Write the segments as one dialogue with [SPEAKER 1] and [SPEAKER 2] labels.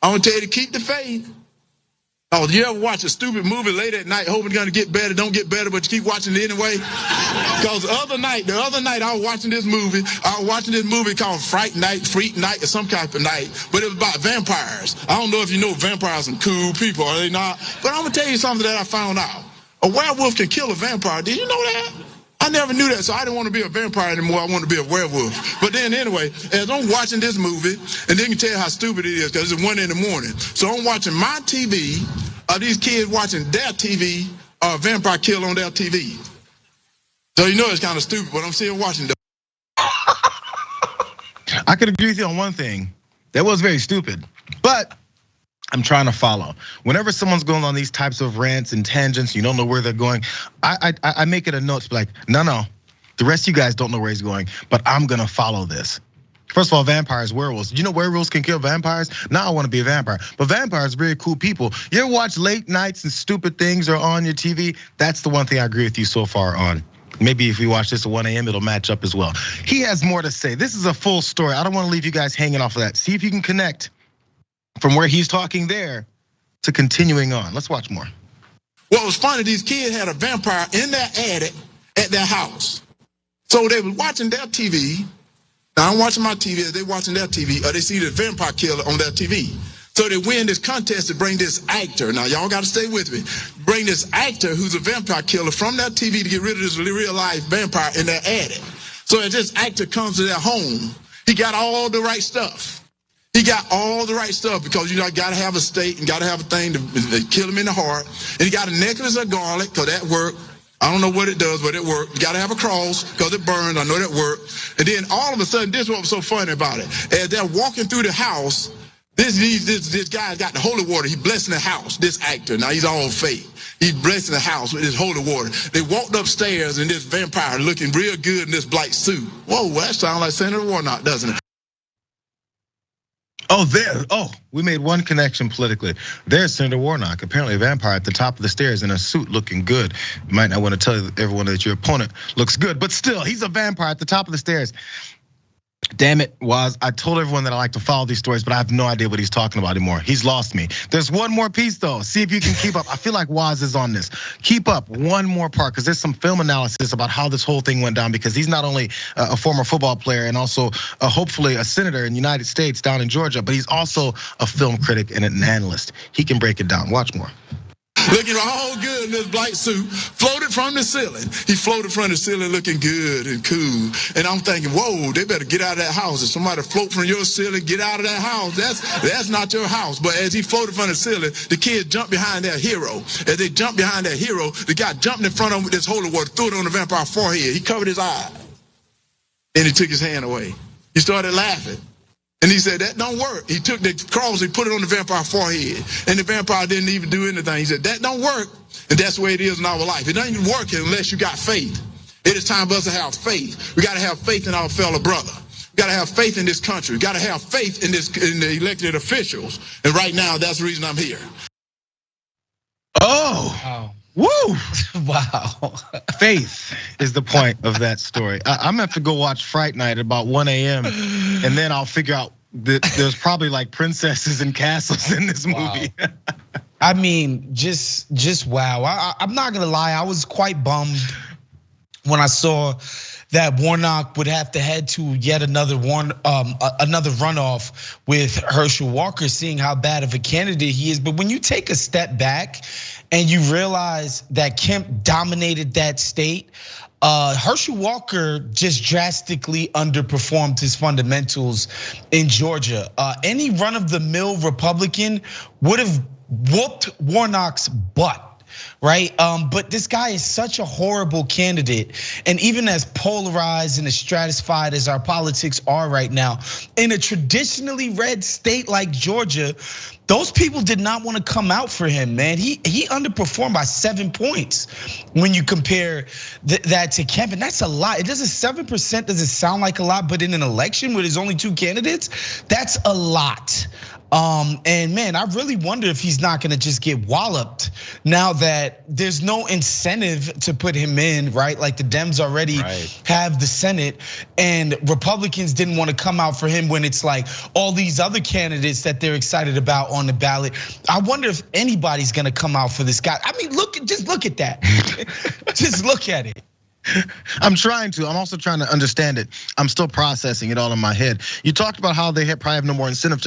[SPEAKER 1] I'm gonna tell you to keep the faith. Oh, you ever watch a stupid movie late at night, hoping it's gonna get better, don't get better, but you keep watching it anyway? Because the other night, I was watching this movie. I was watching this movie called Freak Night, or some type of night, but it was about vampires. I don't know if you know vampires are some cool people, are they not? But I'm gonna tell you something that I found out. A werewolf can kill a vampire. Did you know that? I never knew that, so I didn't want to be a vampire anymore. I want to be a werewolf. But then anyway, as I'm watching this movie, and then you can tell you how stupid it is, because it's 1 a.m. So I'm watching my TV, these kids watching their TV, a vampire kill on their TV. So you know it's kind of stupid, but I'm still watching them.
[SPEAKER 2] I could agree with you on one thing. That was very stupid, but I'm trying to follow. Whenever someone's going on these types of rants and tangents, you don't know where they're going, I make it a note to be like, no, the rest of you guys don't know where he's going, but I'm gonna follow this. First of all, vampires, werewolves. Did you know werewolves can kill vampires? Now I wanna be a vampire. But vampires are very cool people. You ever watch late nights and stupid things are on your TV? That's the one thing I agree with you so far on. Maybe if we watch this at 1 a.m., it'll match up as well. He has more to say. This is a full story. I don't wanna leave you guys hanging off of that. See if you can connect from where he's talking there to continuing on. Let's watch more.
[SPEAKER 1] What was funny, these kids had a vampire in their attic at their house. So they were watching their TV. Now I'm watching my TV, they watching their TV, or they see the vampire killer on their TV. So they win this contest to bring this actor. Now y'all gotta stay with me. Bring this actor who's a vampire killer from their TV to get rid of this real life vampire in their attic. So as this actor comes to their home, he got all the right stuff. He got all the right stuff because you gotta have a stake and gotta have a thing to kill him in the heart. And he got a necklace of garlic, cause that worked. I don't know what it does, but it worked. You gotta have a cross, cause it burns, I know that worked. And then all of a sudden, this is what was so funny about it. As they're walking through the house, this guy's got the holy water, he blessing the house, this actor, now he's all fake. He's blessing the house with his holy water. They walked upstairs and this vampire looking real good in this black suit. Whoa, that sounds like Senator Warnock, doesn't it?
[SPEAKER 2] We made one connection politically. There's Senator Warnock, apparently a vampire at the top of the stairs in a suit looking good. You might not want to tell everyone that your opponent looks good, but still, he's a vampire at the top of the stairs. Damn it, Waz. I told everyone that I like to follow these stories, but I have no idea what he's talking about anymore. He's lost me. There's one more piece though. See if you can keep up. I feel like Waz is on this. Keep up one more part, because there's some film analysis about how this whole thing went down, because he's not only a former football player and also hopefully a senator in the United States down in Georgia, but he's also a film critic and an analyst. He can break it down. Watch more.
[SPEAKER 1] Looking all good in this black suit, floated from the ceiling. He floated from the ceiling looking good and cool. And I'm thinking, whoa, they better get out of that house. If somebody float from your ceiling, get out of that house. That's not your house. But as he floated from the ceiling, the kids jumped behind their hero. As they jumped behind their hero, the guy jumped in front of him with this holy water, threw it on the vampire's forehead. He covered his eye. And he took his hand away. He started laughing. And he said, that don't work. He took the cross, he put it on the vampire's forehead. And the vampire didn't even do anything. He said, that don't work. And that's the way it is in our life. It doesn't even work unless you got faith. It is time for us to have faith. We gotta have faith in our fellow brother. We gotta have faith in this country. We gotta have faith in the elected officials. And right now, that's the reason I'm here.
[SPEAKER 2] Oh, wow. Woo!
[SPEAKER 3] Wow.
[SPEAKER 2] Faith is the point of that story. I'm gonna have to go watch Fright Night at about 1 a.m. and then I'll figure out that there's probably like princesses and castles in this movie.
[SPEAKER 3] Wow. I mean, just wow. I'm not gonna lie, I was quite bummed when I saw that Warnock would have to head to yet another runoff with Herschel Walker, seeing how bad of a candidate he is. But when you take a step back and you realize that Kemp dominated that state, Herschel Walker just drastically underperformed his fundamentals in Georgia. Any run-of-the-mill Republican would have whooped Warnock's butt. Right, but this guy is such a horrible candidate, and even as polarized and as stratified as our politics are right now, in a traditionally red state like Georgia, those people did not want to come out for him, man. He underperformed by 7 points when you compare that to Kemp, and that's a lot. It doesn't 7% doesn't sound like a lot, but in an election where there's only 2 candidates, that's a lot. And man, I really wonder if he's not gonna just get walloped now that there's no incentive to put him in, right? Like the Dems already have the Senate, and Republicans didn't want to come out for him when it's like all these other candidates that they're excited about on the ballot. I wonder if anybody's gonna come out for this guy. I mean, just look at that. Just look at it.
[SPEAKER 2] I'm trying to. I'm also trying to understand it. I'm still processing it all in my head. You talked about how they probably have no more incentive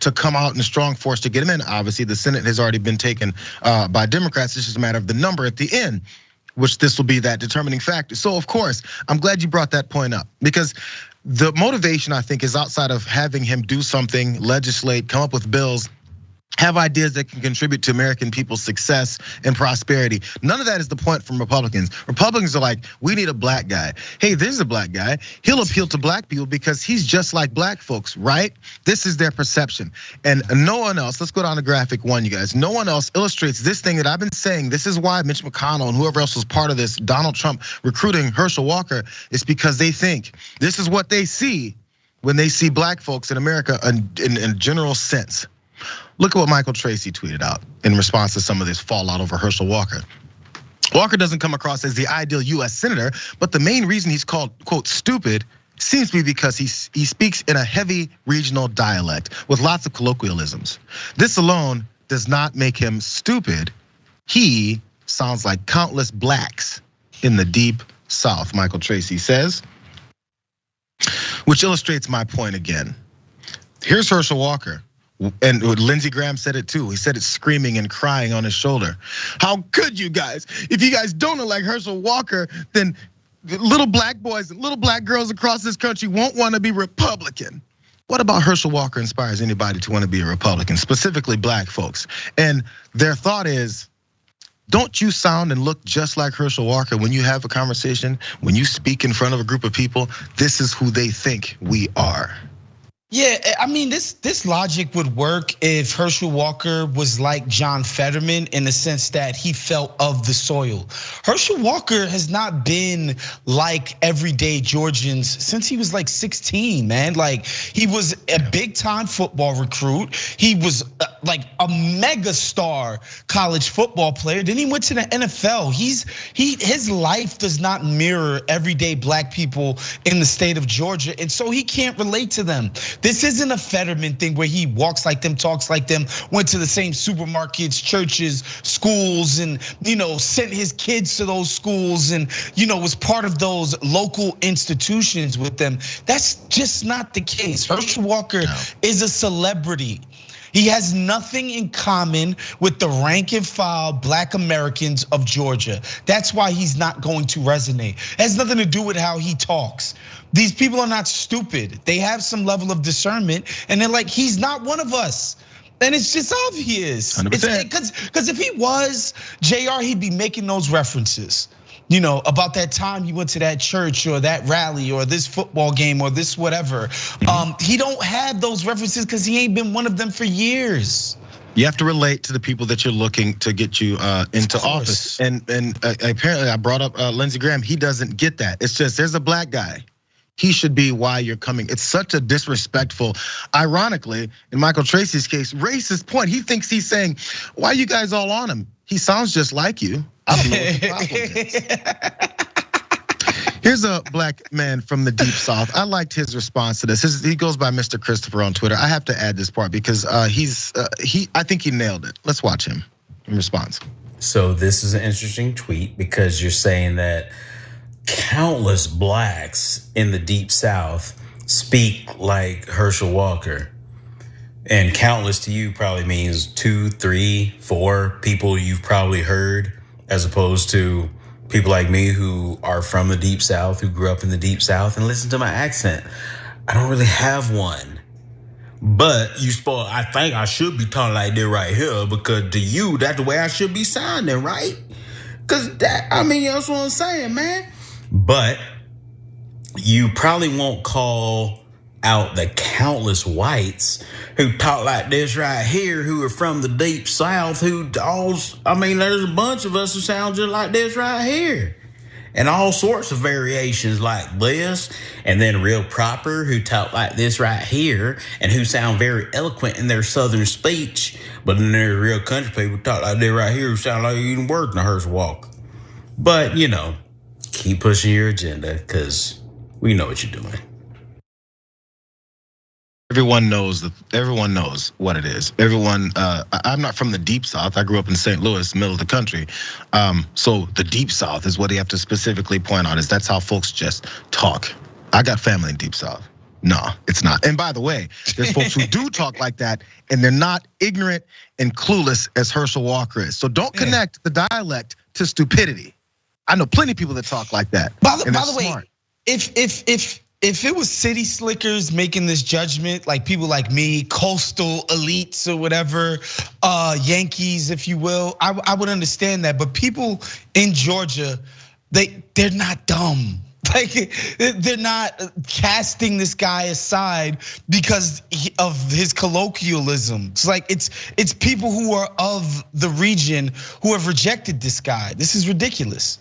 [SPEAKER 2] to come out in strong force to get him in. Obviously, the Senate has already been taken by Democrats. It's just a matter of the number at the end, which this will be that determining factor. So, of course, I'm glad you brought that point up, because the motivation, I think, is outside of having him do something, legislate, come up with bills, have ideas that can contribute to American people's success and prosperity. None of that is the point from Republicans. Republicans are like, we need a black guy. Hey, there's a black guy. He'll appeal to black people because he's just like black folks, right? This is their perception. And no one else, let's go down to graphic 1, you guys. No one else illustrates this thing that I've been saying. This is why Mitch McConnell and whoever else was part of this, Donald Trump recruiting Herschel Walker, is because they think this is what they see when they see black folks in America in a general sense. Look at what Michael Tracy tweeted out in response to some of this fallout over Herschel Walker. Walker doesn't come across as the ideal US senator, but the main reason he's called, quote, stupid seems to be because he speaks in a heavy regional dialect with lots of colloquialisms. This alone does not make him stupid. He sounds like countless blacks in the deep South, Michael Tracy says, which illustrates my point again. Here's Herschel Walker. And Lindsey Graham said it too. He said it screaming and crying on his shoulder. How could you guys? If you guys don't elect Herschel Walker, then little black boys and little black girls across this country won't want to be Republican. What about Herschel Walker inspires anybody to want to be a Republican, specifically black folks? And their thought is, don't you sound and look just like Herschel Walker when you have a conversation, when you speak in front of a group of people? This is who they think we are.
[SPEAKER 3] Yeah, I mean, this logic would work if Herschel Walker was like John Fetterman in the sense that he felt of the soil. Herschel Walker has not been like everyday Georgians since he was like 16, man. Like, he was a big time football recruit. He was like a mega star college football player. Then he went to the NFL. His life does not mirror everyday black people in the state of Georgia, and so he can't relate to them. This isn't a Fetterman thing where he walks like them, talks like them, went to the same supermarkets, churches, schools, and sent his kids to those schools, and was part of those local institutions with them. That's just not the case. Herschel Walker is a celebrity. He has nothing in common with the rank and file black Americans of Georgia. That's why he's not going to resonate. It has nothing to do with how he talks. These people are not stupid. They have some level of discernment, and they're like, he's not one of us. And it's just obvious.
[SPEAKER 2] 100%.
[SPEAKER 3] Because if he was, Jayar, he'd be making those references. About that time he went to that church or that rally or this football game or this whatever. He don't have those references because he ain't been one of them for years.
[SPEAKER 2] You have to relate to the people that you're looking to get you into office. And apparently I brought up Lindsey Graham. He doesn't get that. It's just, there's a black guy. He should be why you're coming. It's such a disrespectful, ironically, in Michael Tracy's case, racist point. He thinks he's saying, why are you guys all on him? He sounds just like you. I don't know what the problem is. Here's a black man from the deep South. I liked his response to this. He goes by Mr. Christopher on Twitter. I have to add this part because I think he nailed it. Let's watch him in response.
[SPEAKER 4] So this is an interesting tweet because you're saying that countless blacks in the deep South speak like Herschel Walker. And countless to you probably means 2, 3, 4 people you've probably heard, as opposed to people like me who are from the deep South, who grew up in the deep South and listen to my accent. I don't really have one. But I think I should be talking like that right here because to you, that's the way I should be sounding, right? Because that's what I'm saying, man. But you probably won't call out the countless whites who talk like this right here, who are from the deep South, there's a bunch of us who sound just like this right here. and all sorts of variations like this, and then real proper who talk like this right here, and who sound very eloquent in their southern speech, but then there are real country people talk like they right here who sound like even worse than Herschel Walker. But keep pushing your agenda because we know what you're doing.
[SPEAKER 2] Everyone knows what it is. I'm not from the deep South. I grew up in St. Louis, middle of the country. So the deep South is what you have to specifically point out, is that's how folks just talk. I got family in deep South. No, it's not. And by the way, there's folks who do talk like that, and they're not ignorant and clueless as Herschel Walker is. So don't connect the dialect to stupidity. I know plenty of people that talk like that.
[SPEAKER 3] By the way, if it was city slickers making this judgment, like people like me, coastal elites or whatever, Yankees, if you will, I would understand that. But people in Georgia, they're not dumb. Like they're not casting this guy aside because of his colloquialism. It's like it's people who are of the region who have rejected this guy. This is ridiculous.